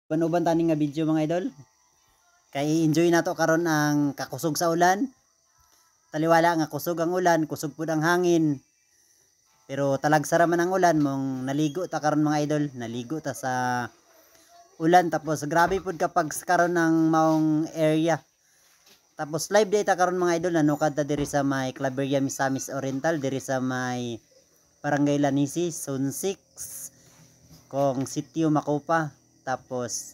Uban tani nga video mga idol. Kay enjoy nato karon ang kakusog sa ulan. Taliwala nga kusog ang ulan, kusog pud ang hangin. Pero talagsara man ang ulan mong naligo ta karon mga idol, naligo ta sa ulan tapos grabe pud kapag karon ng maong area. Tapos live day ta karon mga idol, nanukad ta diri sa may Claveria Misamis Oriental, diri sa may Barangay Lanisi, Zone 6, kung Sitio Macopa. Tapos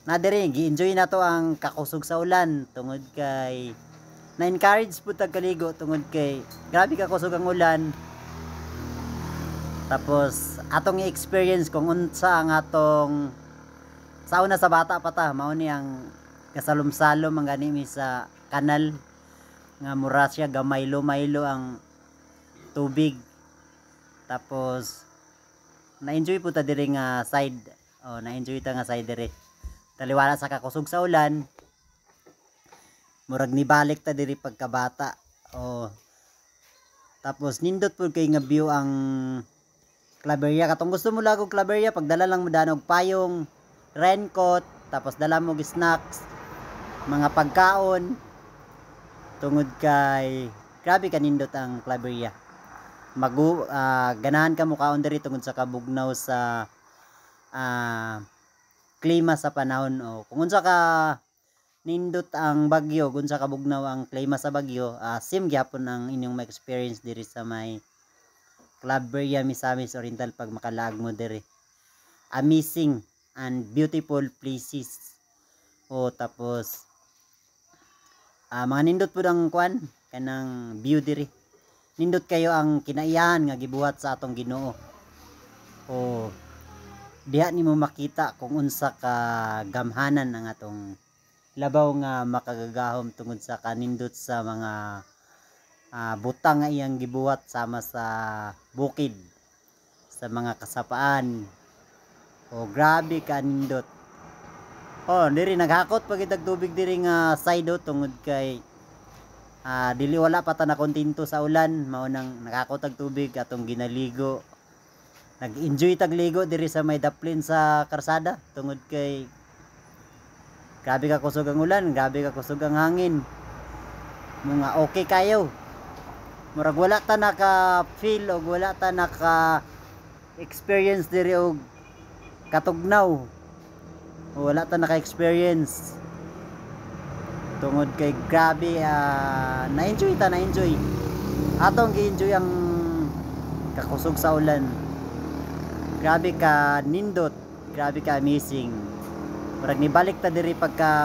na diri gi-enjoy na to ang kakusog sa ulan tungod kay na-encourage pud tag kaligo tungod kay grabe ka kusog ang ulan. Tapos atong i-experience kung unsa ang atong sa una sa bata pa ta mao ni ang kasalom-salom ang gani mi sa kanal nga mura siya gamaylo-maylo ang tubig. Tapos na-enjoy po ta diri nga side. Na-enjoy ta nga side diri. Taliwala sa kakusog sa ulan. Murag nibalik ta diri pagkabata. Tapos nindot po kay nga view ang Claveria. Katong gusto mo lagog Claveria, pagdala lang mo danog payong, raincoat, tapos dala mo snacks, mga pagkaon. Tungod kay grabe kanindot ang Claveria. Ganahan ka mo kaon diri tungod sa kabugnaw sa klima sa panahon. Kung unsa ka nindot ang bagyo, kung unsa kabugnaw ang klima sa bagyo, same gyapon ang inyong ma-experience diri sa may Claveria Misamis Oriental pag makalaag mo diri. Amazing and beautiful places. Tapos mga nindot pud ang kwan kanang view diri. Nindot kayo ang kinaiyahan nga gibuhat sa atong Ginoo. Diha nimo makita kung unsa ka gamhanan ang atong labaw nga makagagahom tungod sa kanindot sa mga butang nga iyang gibuhat sama sa bukid, sa mga kasapaan. Grabe kanindot. Diri naghakot pag itag tubig diri nga side tungod kay dili wala pa ta na kontento sa ulan, mao nang nakakot tag tubig atong ginaligo. Nag-enjoy tag ligo diri sa may daplin sa karsada tungod kay grabe ka kusog ang ulan, grabe ka kusog ang hangin. Mga okay kayo. Murag wala ta naka-feel o wala ta naka-experience diri og katugnaw. Wala ta naka-experience. Tungod kay grabe na-enjoy. Atong gi-enjoy ang kakusog sa ulan. Grabe ka nindot, grabe ka amazing. Murag nibalik ta diri pagka